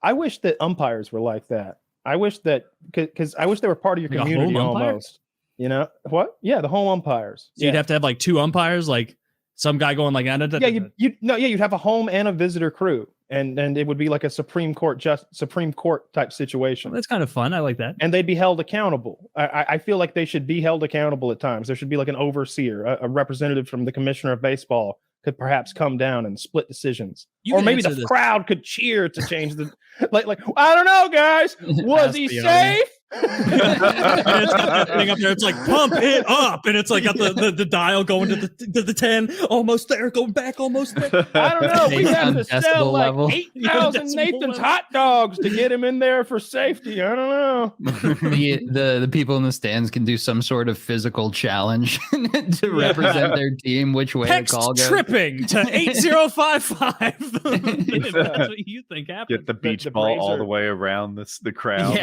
I wish that umpires were like that. I wish that because I wish they were part of your community almost. You know what? Yeah, the home umpires. So you'd have to have like 2 umpires, like some guy going like, you'd have a home and a visitor crew, and it would be like a Supreme Court type situation. Well, that's kind of fun. I like that. And they'd be held accountable. I feel like they should be held accountable at times. There should be like an overseer, a representative from the commissioner of baseball could perhaps come down and split decisions. Or maybe the crowd could cheer to change the like I don't know, guys. Was he safe? It's got that thing up there. It's like pump it up, and it's like got the dial going to the 10, almost there, going back, almost there. I don't know. We have to sell like 8,000 Nathan's hot dogs to get him in there for safety. I don't know. The people in the stands can do some sort of physical challenge to represent their team. Which way Text the call goes. Tripping to 8055. If that's what you think happened. Get the beach ball all the way around the crowd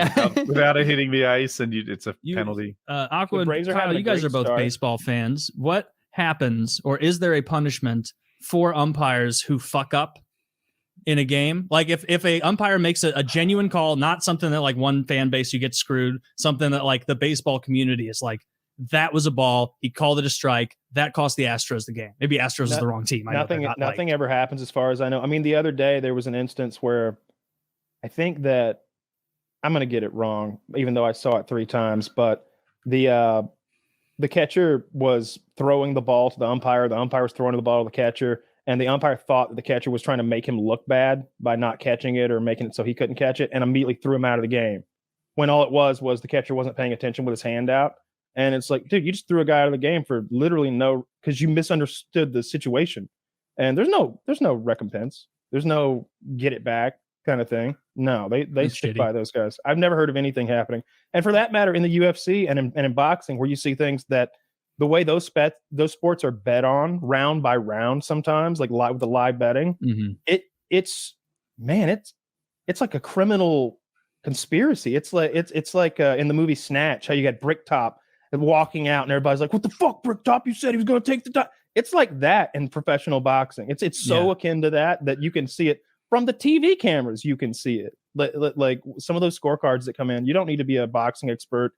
without it hitting the ice, and it's a penalty. Aqua and Kyle, you guys are both baseball fans. What happens, or is there a punishment for umpires who fuck up in a game? Like if a umpire makes a genuine call, not something that like one fan base you get screwed, something that like the baseball community is like, that was a ball, he called it a strike, that cost the Astros the game. Maybe Astros is the wrong team. Nothing ever happens as far as I know. I mean, the other day there was an instance where I think that I'm going to get it wrong, even though I saw it 3 times, but the catcher was throwing the ball to the umpire was throwing the ball to the catcher, and the umpire thought that the catcher was trying to make him look bad by not catching it or making it so he couldn't catch it, and immediately threw him out of the game, when all it was the catcher wasn't paying attention with his hand out. And it's like, dude, you just threw a guy out of the game for literally because you misunderstood the situation, and there's no recompense, there's no get it back kind of thing. No, they stick by those guys. I've never heard of anything happening. And for that matter, in the UFC and in boxing, where you see things that the way those sports are bet on round by round, sometimes like with the live betting, it's like a criminal conspiracy. It's like in the movie Snatch, how you got Bricktop walking out and everybody's like, "What the fuck, Bricktop? You said he was going to take the time." It's like that in professional boxing. It's so akin to that you can see it. From the TV cameras, you can see it. Like some of those scorecards that come in, you don't need to be a boxing expert.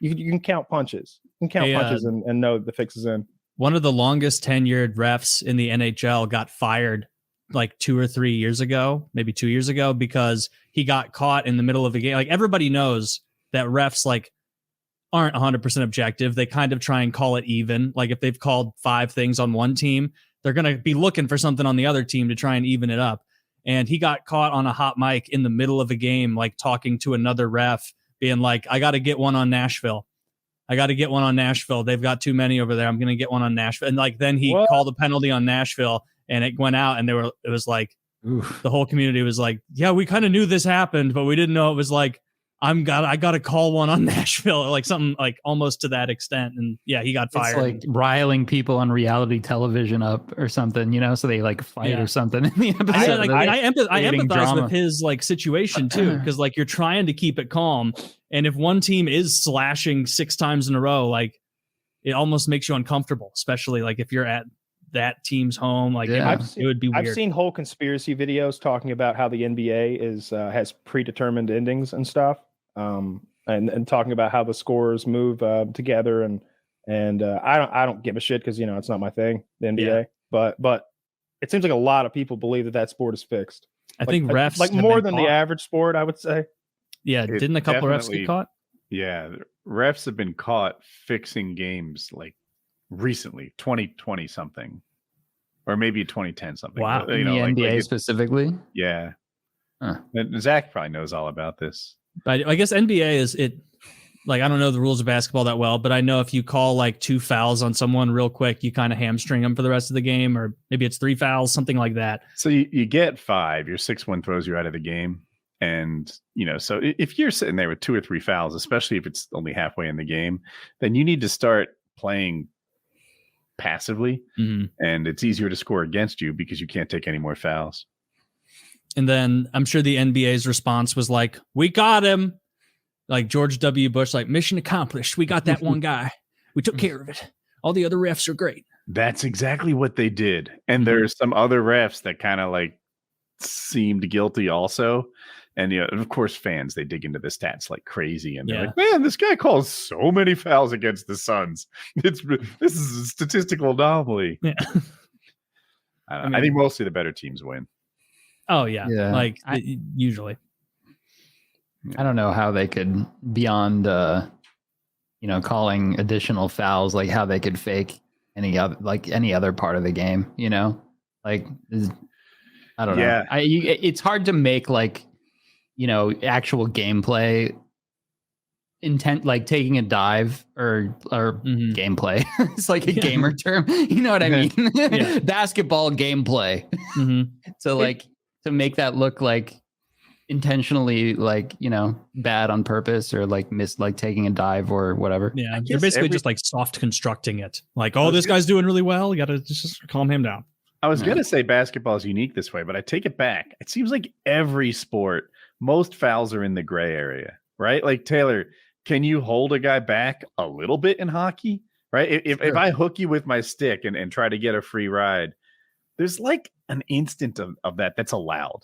You can count punches. You can count punches and know the fix is in. One of the longest tenured refs in the NHL got fired like 2 or 3 years ago, maybe 2 years ago, because he got caught in the middle of a game. Like everybody knows that refs like aren't 100% objective. They kind of try and call it even. Like if they've called 5 things on one team, they're going to be looking for something on the other team to try and even it up. And he got caught on a hot mic in the middle of a game, like talking to another ref, being like, "I got to get one on Nashville. They've got too many over there. I'm going to get one on Nashville." And like, then he called a penalty on Nashville, and it went out, and it was like, oof. The whole community was like, "Yeah, we kind of knew this happened, but we didn't know it was like, I got to call one on Nashville," like something like almost to that extent. And yeah, he got fired. It's like riling people on reality television up or something, so they like fight or something in the episode. I empathize with his like situation too, because like you're trying to keep it calm, and if one team is slashing 6 times in a row, like it almost makes you uncomfortable, especially like if you're at that team's home. Like it would be weird. I've seen whole conspiracy videos talking about how the NBA has predetermined endings and stuff. And talking about how the scores move together, and I don't give a shit because it's not my thing, the NBA. But it seems like a lot of people believe that sport is fixed. I think refs like more than the average sport, I would say. Yeah, didn't a couple refs get caught? Yeah, refs have been caught fixing games like recently, 2020 something, or maybe 2010 something. Wow, in the NBA specifically. Yeah, and Zach probably knows all about this. But I guess NBA is it. Like, I don't know the rules of basketball that well, but I know if you call like 2 fouls on someone real quick, you kind of hamstring them for the rest of the game, or maybe it's 3 fouls, something like that. So you get 5, your 6-1 throws you out of the game. And, so if you're sitting there with 2 or 3 fouls, especially if it's only halfway in the game, then you need to start playing passively. And it's easier to score against you because you can't take any more fouls. And then I'm sure the NBA's response was like, "We got him." Like George W. Bush, like, "Mission accomplished. We got that one guy. We took care of it. All the other refs are great." That's exactly what they did. And there's some other refs that kind of like seemed guilty also. And of course, fans, they dig into the stats like crazy, and they're Yeah. like, "Man, this guy calls so many fouls against the Suns. This is a statistical anomaly." Yeah. I think mostly the better teams win. Oh yeah, Yeah. like usually. I don't know how they could, beyond calling additional fouls, like how they could fake any other part of the game. I don't know. It's hard to make actual gameplay intent, like taking a dive or gameplay. It's like a gamer term. You know what I mean? Yeah. Basketball gameplay. So to make that look like intentionally bad on purpose, or taking a dive or whatever. Yeah, you're basically just like soft constructing it. Like, oh, this guy's doing really well. You got to just calm him down. I was going to say basketball is unique this way, but I take it back. It seems like every sport, most fouls are in the gray area, right? Like, Taylor, can you hold a guy back a little bit in hockey, right? If I hook you with my stick and try to get a free ride, there's like an instant of that's allowed.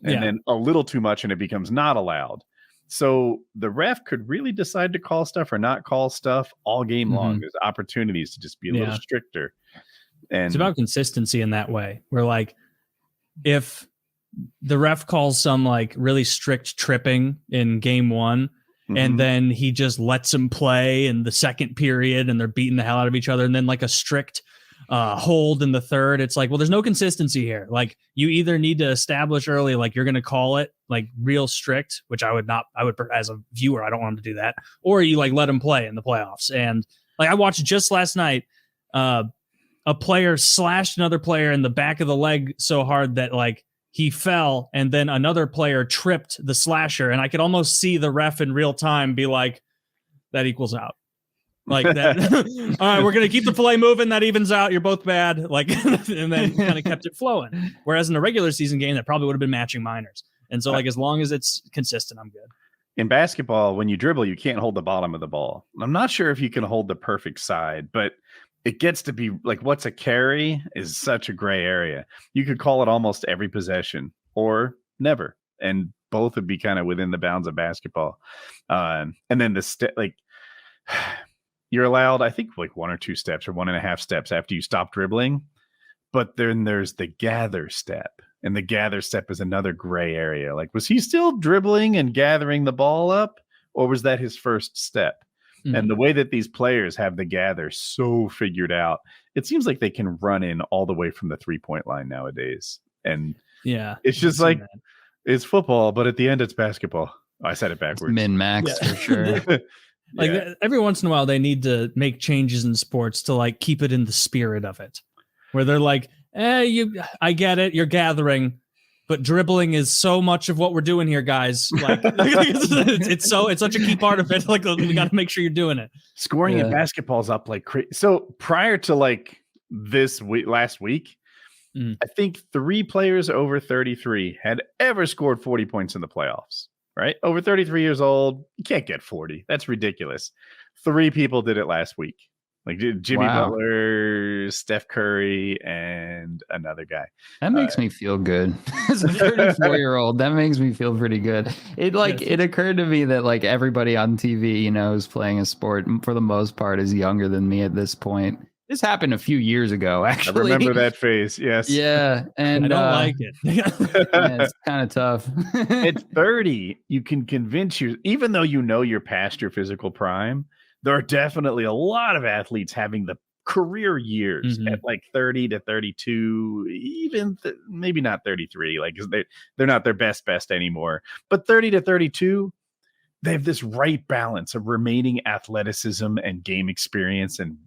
And then a little too much and it becomes not allowed. So the ref could really decide to call stuff or not call stuff all game long. There's opportunities to just be a little stricter. And it's about consistency in that way, where like if the ref calls some like really strict tripping in game one, and then he just lets him play in the second period and they're beating the hell out of each other, and then like a strict hold in the third, it's like, well, there's no consistency here. Like, you either need to establish early, like you're going to call it like real strict, which I would as a viewer, I don't want him to do that, or you like let him play in the playoffs. And like I watched just last night, a player slashed another player in the back of the leg so hard that like he fell, and then another player tripped the slasher, and I could almost see the ref in real time be like, that equals out. Like that. All right, we're gonna keep the play moving. That evens out. You're both bad. Like, and then kind of kept it flowing. Whereas in a regular season game, that probably would have been matching minors. And so, like, as long as it's consistent, I'm good. In basketball, when you dribble, you can't hold the bottom of the ball. I'm not sure if you can hold the perfect side, but it gets to be like, what's a carry is such a gray area. You could call it almost every possession or never, and both would be kind of within the bounds of basketball. And then you're allowed, I think, like 1 or 2 steps or 1.5 steps after you stop dribbling. But then there's the gather step. And the gather step is another gray area. Like, was he still dribbling and gathering the ball up? Or was that his first step? And the way that these players have the gather so figured out, it seems like they can run in all the way from the 3-point line nowadays. And it's just like, it's football, but at the end it's basketball. I said it backwards. Min-max for sure. Like every once in a while, they need to make changes in sports to like keep it in the spirit of it, where they're like, I get it, you're gathering, but dribbling is so much of what we're doing here, guys. Like, it's such a key part of it. Like, we got to make sure you're doing it. Scoring in basketball's up like crazy. So prior to like this week, last week, I think 3 players over 33 had ever scored 40 points in the playoffs. Right? Over 33 years old, you can't get 40. That's ridiculous. 3 people did it last week. Like Jimmy Butler, Steph Curry, and another guy. That makes me feel good. As a 34-year-old, that makes me feel pretty good. It occurred to me that like everybody on TV, who's playing a sport for the most part is younger than me at this point. This happened a few years ago, actually. I remember that phase. Yes. Yeah. And I don't like it. It's kind of tough. At 30, you can convince you, even though you're past your physical prime, there are definitely a lot of athletes having the career years at like 30 to 32, even maybe not 33, like they're not their best anymore. But 30 to 32, they have this right balance of remaining athleticism and game experience and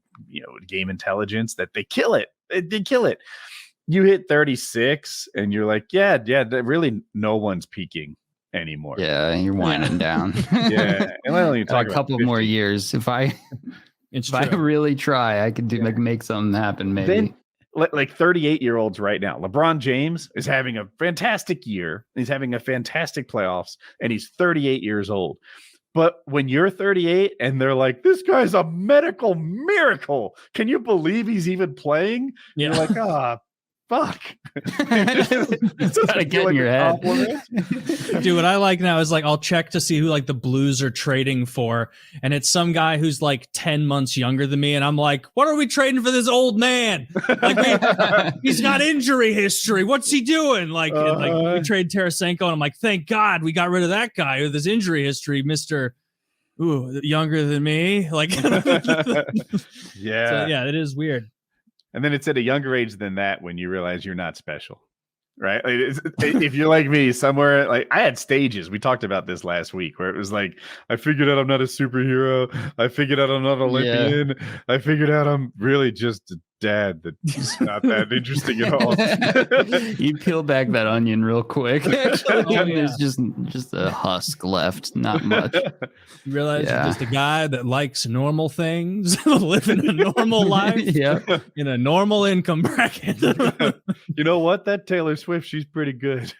game intelligence that they kill it. They kill it. You hit 36 and you're like, really no one's peaking anymore. Yeah, you're winding down. Yeah. And I don't even talk a couple more years. If I really try, I could make something happen maybe. Then, like 38-year-olds right now. LeBron James is having a fantastic year. He's having a fantastic playoffs, and he's 38 years old. But when you're 38 and they're like, this guy's a medical miracle. Can you believe he's even playing? Yeah. You're like, fuck? It's gotta get in your head. Dude, what I like now is like I'll check to see who like the Blues are trading for, and it's some guy who's like 10 months younger than me, and I'm like, what are we trading for this old man? Like he's got injury history. What's he doing? Like, and, like we trade Tarasenko, and I'm like, thank God we got rid of that guy with his injury history, Mr. Ooh, younger than me. Like yeah. So, yeah, it is weird. And then it's at a younger age than that when you realize you're not special. Right. If you're like me, somewhere like I had stages. We talked about this last week where it was like, I figured out I'm not a superhero. I figured out I'm not an Olympian. Yeah. I figured out I'm really just a dad that's not that interesting at all. You peel back that onion real quick. There's just a husk left, not much. You realize you're just a guy that likes normal things, living a normal life, in a normal income bracket. You know what? That Taylor Swift, she's pretty good.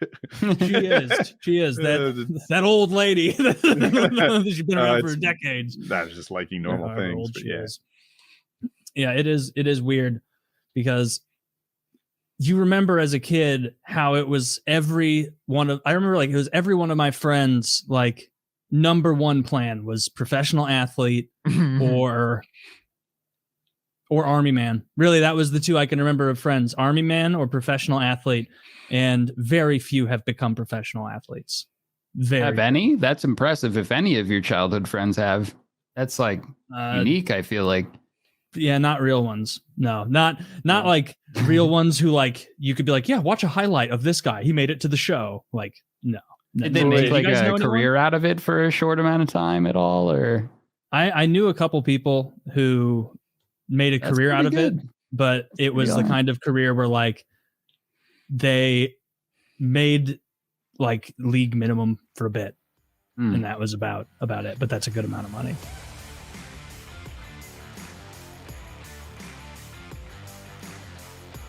She is. That old lady. She's been around for decades. That's just liking normal things. Yeah, it is weird because you remember as a kid how it was every one of my friends, like number one plan was professional athlete or army man. Really, that was the two I can remember of friends, army man or professional athlete. And very few have become professional athletes. Have any? That's impressive. If any of your childhood friends have, that's like unique, I feel like. Yeah, not real ones. No, not like real ones who like you could be like, yeah, watch a highlight of this guy. He made it to the show. Like, no. Did they make like a career out of it for a short amount of time at all? Or I knew a couple people who made a career out of it, but it was the kind of career where like they made like league minimum for a bit, and that was about it. But that's a good amount of money.